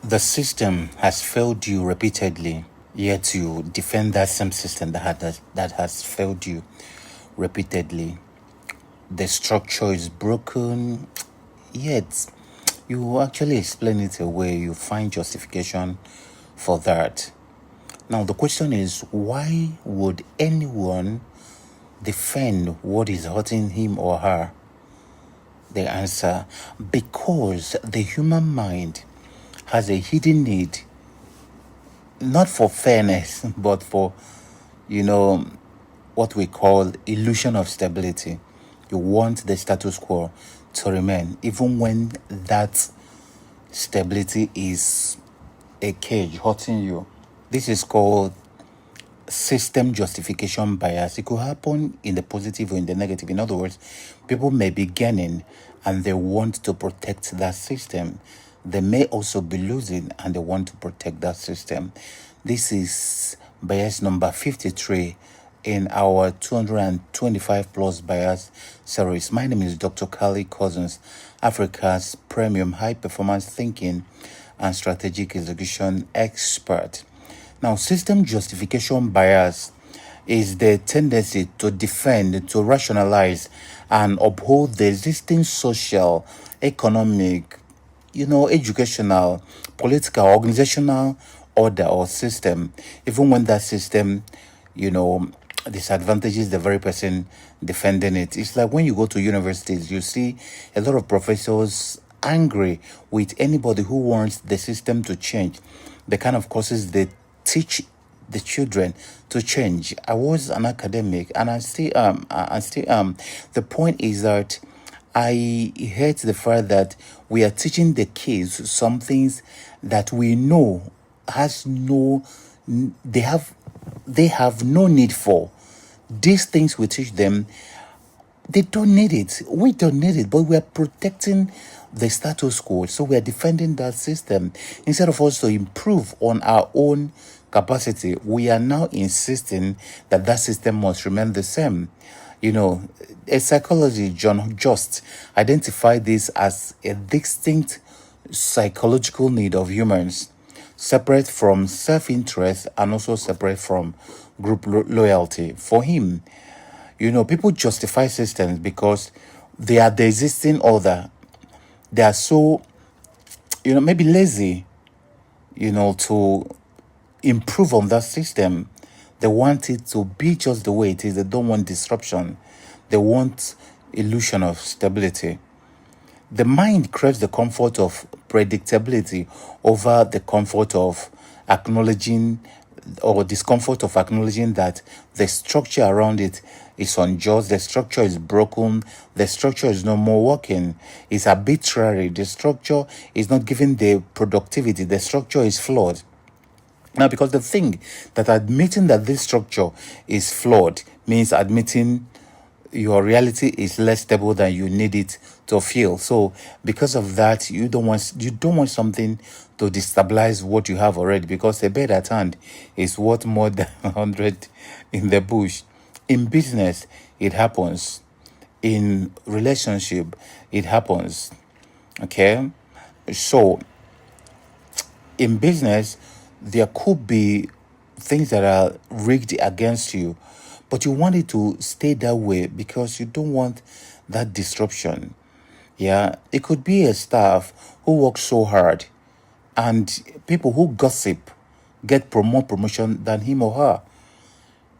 The system has failed you repeatedly, yet you defend that same system that has failed you repeatedly. The structure is broken, yet you actually explain it away. You find justification for that. Now, the question is, why would anyone defend what is hurting him or her? The answer: because the human mind has a hidden need, not for fairness, but for, you know, what we call illusion of stability. You want the status quo to remain, even when that stability is a cage hurting you. This is called system justification bias. It could happen in the positive or in the negative. In other words, people may be gaining and they want to protect that system. They may also be losing and they want to protect that system. This is bias number 53 in our 225 plus bias series. My name is Dr. Cussons, Africa's premium high performance thinking and strategic execution expert. Now, system justification bias is the tendency to defend, to rationalize, and uphold the existing social, economic, educational, political, organizational order or system, even when that system, disadvantages the very person defending it. It's like when you go to universities, you see a lot of professors angry with anybody who wants the system to change, the kind of courses they teach the children to change. I was an academic and I still the point is that I hate the fact that we are teaching the kids some things that we know has no they have no need for. These things we teach them, they don't need it. We don't need it, but we are protecting the status quo. So we are defending that system. Instead of us to improve on our own capacity, we are now insisting that that system must remain the same. A psychology, Just, identified this as a distinct psychological need of humans, separate from self-interest and also separate from group loyalty. For him, people justify systems because they are the existing order. They are so, maybe lazy, to improve on that system. They want it to be just the way it is. They don't want disruption. They want illusion of stability. The mind craves the comfort of predictability over the comfort of acknowledging or discomfort of acknowledging that the structure around it is unjust, the structure is broken, the structure is no more working, it's arbitrary, the structure is not giving the productivity, the structure is flawed. Now, because the thing that admitting that this structure is flawed means admitting your reality is less stable than you need it to feel. So because of that, you don't want something to destabilize what you have already, because a bed at hand is worth more than 100 in the bush. In business, it happens. In relationship, it happens. Okay? So in business, there could be things that are rigged against you, but you want it to stay that way because you don't want that disruption. Yeah, it could be a staff who works so hard and people who gossip get more promotion than him or her.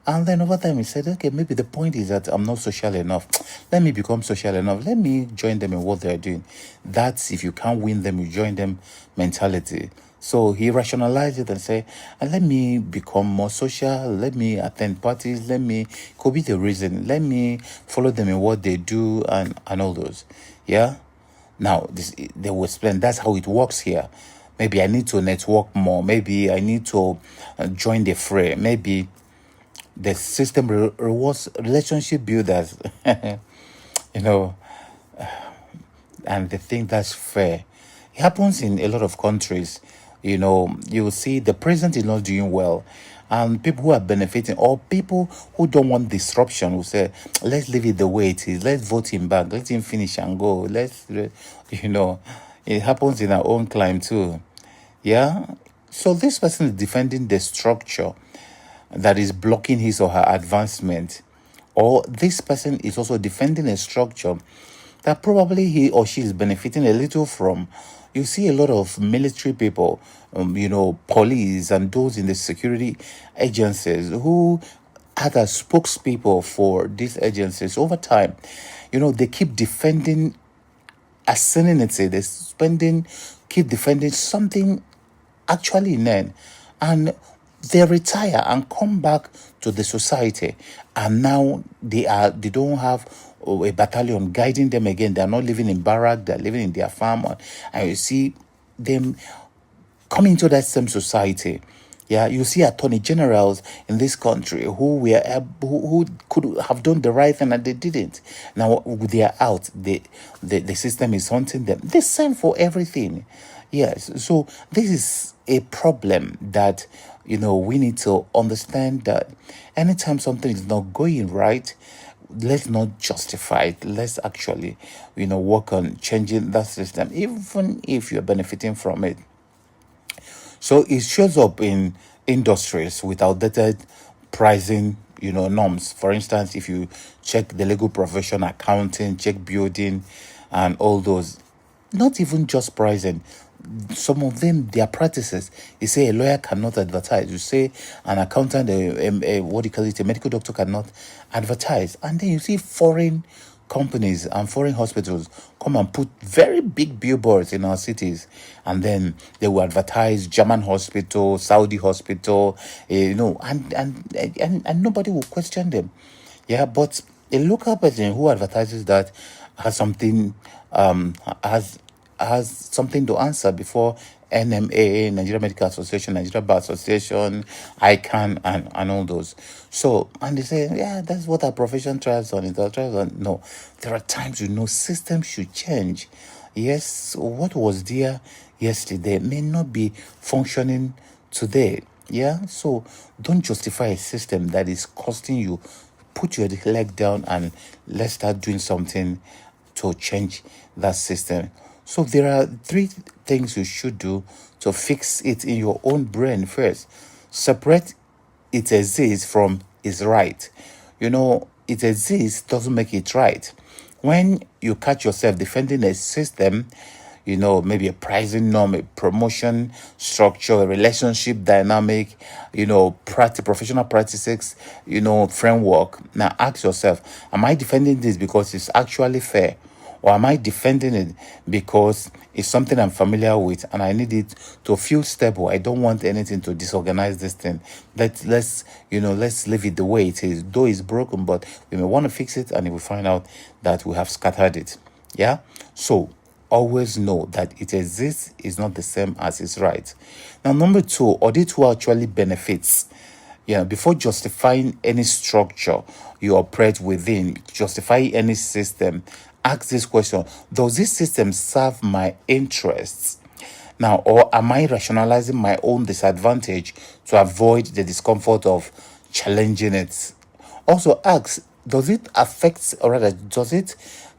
And then over time, he said, okay, maybe the point is that I'm not social enough. Let me become social enough. Let me join them in what they're doing. That's if you can't win them, you join them mentality. So he rationalized it and said, let me become more social. Let me attend parties. Could be the reason. Let me follow them in what they do and all those. Yeah. Now, they will explain that's how it works here. Maybe I need to network more. Maybe I need to join the fray. Maybe the system rewards relationship builders, and they think that's fair. It happens in a lot of countries. You see the president is not doing well, and people who are benefiting or people who don't want disruption will say, let's leave it the way it is. Let's vote him back. Let him finish and go. It happens in our own climate too. Yeah. So this person is defending the structure that is blocking his or her advancement, or this person is also defending a structure that probably he or she is benefiting a little from. You see a lot of military people, police and those in the security agencies who act as spokespeople for these agencies over time. They keep defending a sanity, they keep defending something actually inane, and they retire and come back to the society, and now they don't have a battalion guiding them again. They're not living in barrack, they're living in their farm, and you see them come into that same society. Yeah, you see attorney generals in this country who could have done the right thing and they didn't. Now they are out. The system is haunting them. The same for everything. Yes. So this is a problem that we need to understand, that anytime something is not going right, let's not justify it. Let's actually work on changing that system, even if you're benefiting from it. So it shows up in industries with outdated pricing, norms. For instance, if you check the legal profession, accounting, check building, and all those, not even just pricing. Some of them, their practices. You say a lawyer cannot advertise. You say an accountant, what do you call it, a medical doctor cannot advertise. And then you see foreign companies and foreign hospitals come and put very big billboards in our cities, and then they will advertise German hospital, Saudi hospital, and nobody will question them. Yeah, but a local person who advertises that has something has something to answer before NMA, Nigeria Medical Association, Nigeria Bar Association, ICANN, and all those. So, and they say, yeah, that's what our profession thrives on. It thrives on. No, there are times systems should change. Yes, what was there yesterday may not be functioning today. Yeah, so don't justify a system that is costing you. Put your leg down and let's start doing something to change that system. So there are three things you should do to fix it in your own brain first. Separate it exists from is right. It exists doesn't make it right. When you catch yourself defending a system, maybe a pricing norm, a promotion structure, a relationship dynamic, professional practices, framework. Now ask yourself, am I defending this because it's actually fair? Or am I defending it because it's something I'm familiar with and I need it to feel stable? I don't want anything to disorganize this thing. Let's leave it the way it is. Though it's broken, but we may want to fix it, and we find out that we have scattered it. Yeah. So always know that it exists is not the same as it's right. Now, number two, audit who actually benefits. Before justifying any structure you operate within, justify any system, ask this question: does this system serve my interests? Now, or am I rationalizing my own disadvantage to avoid the discomfort of challenging it? Also ask, does it affect, or rather, does it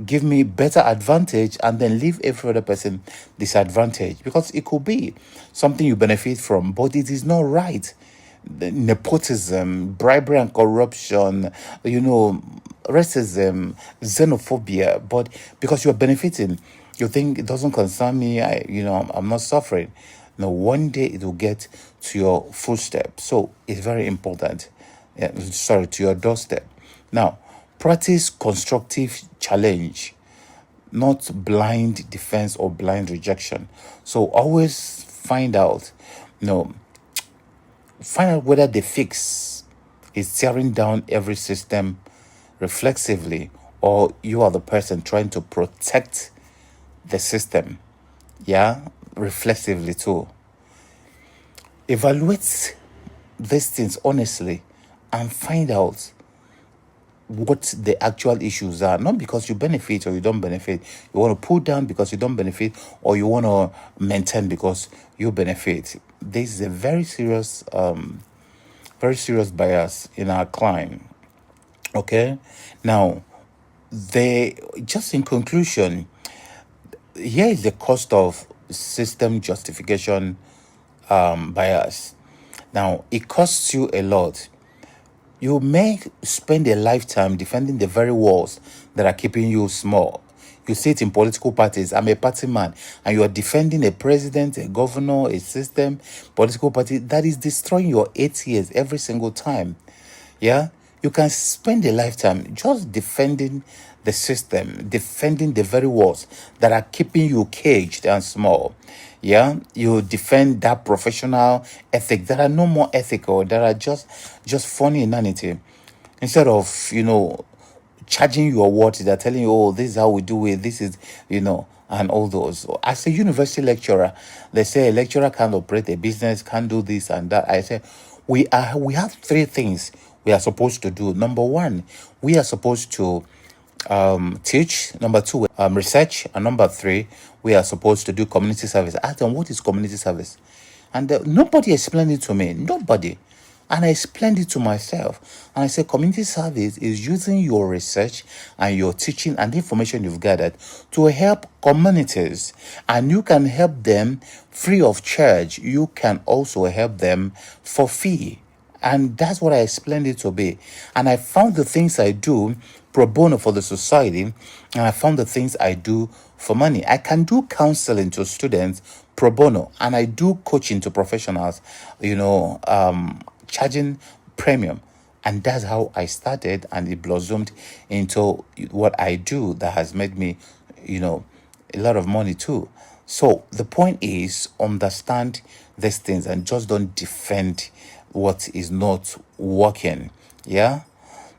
give me better advantage and then leave every other person disadvantaged? Because it could be something you benefit from, but it is not right. The nepotism, bribery and corruption, racism, xenophobia, but because you're benefiting, you think it doesn't concern me, I'm not suffering. No, one day it will get to your footstep. So it's very important. To your doorstep. Now, practice constructive challenge, not blind defense or blind rejection. So always find out whether the fix is tearing down every system reflexively, or you are the person trying to protect the system, reflexively too. Evaluate these things honestly and find out what the actual issues are. Not because you benefit or you don't benefit. You want to pull down because you don't benefit, or you want to maintain because you benefit. This is a very serious bias in our climb. Okay, now just in conclusion, here is the cost of system justification bias. Now, it costs you a lot. You may spend a lifetime defending the very walls that are keeping you small. You see it in political parties. I'm a party man, and you are defending a president, a governor, a system, political party that is destroying your 8 years every single time. Yeah, you can spend a lifetime just defending the system, defending the very walls that are keeping you caged and small. Yeah, you defend that professional ethic that are no more ethical, that are just funny inanity. Instead of, charging your words, they're telling you, oh, this is how we do it, this is, and all those. As a university lecturer, they say a lecturer can't operate a business, can't do this and that. I say we have three things we are supposed to do. Number one, we are supposed to teach. Number two, research. And number three, we are supposed to do community service. Ask them, what is community service? And nobody explained it to me. Nobody. And I explained it to myself. And I said, community service is using your research and your teaching and the information you've gathered to help communities. And you can help them free of charge. You can also help them for fee. And that's what I explained it to be. And I found the things I do pro bono for the society, and I found the things I do for money. I can do counseling to students pro bono, and I do coaching to professionals, charging premium. And that's how I started, and it blossomed into what I do that has made me, a lot of money too. So the point is, understand these things and just don't defend what is not working. Yeah.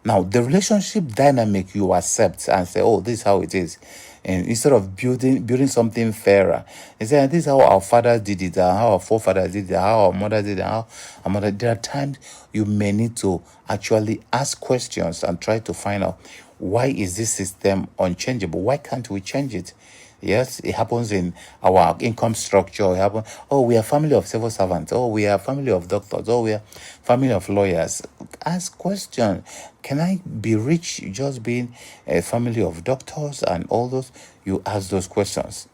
Now, the relationship dynamic you accept and say, oh, this is how it is. And instead of building something fairer, you say, this is how our fathers did it, how our forefathers did it, how our mother did it, how our mother. There are times you may need to actually ask questions and try to find out, why is this system unchangeable? Why can't we change it? Yes, it happens in our income structure. We are family of civil servants. Oh, we are family of doctors. Oh, we are family of lawyers. Ask question. Can I be rich just being a family of doctors and all those? You ask those questions.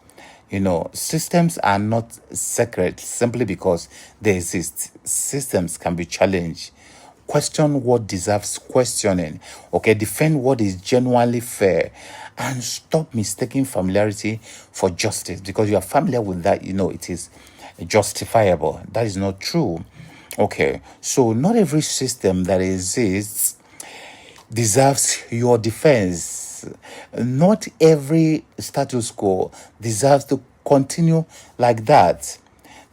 Systems are not sacred simply because they exist. Systems can be challenged. Question what deserves questioning. Okay, defend what is genuinely fair, and stop mistaking familiarity for justice, because you are familiar with that. It is justifiable. That is not true. Okay, so not every system that exists deserves your defense. Not every status quo deserves to continue like that.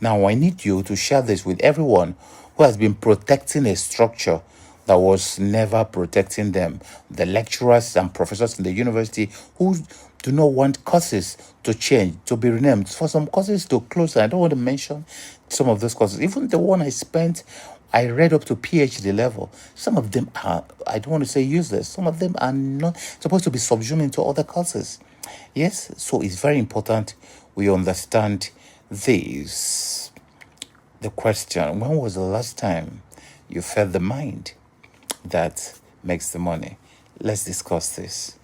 Now, I need you to share this with everyone who has been protecting a structure that was never protecting them. The lecturers and professors in the university who do not want courses to change, to be renamed, for some courses to close. I don't want to mention some of those courses. Even the one I read up to PhD level. Some of them are, I don't want to say useless. Some of them are not supposed to be subsumed into other courses. Yes, so it's very important we understand this. The question, when was the last time you fed the mind that makes the money? Let's discuss this.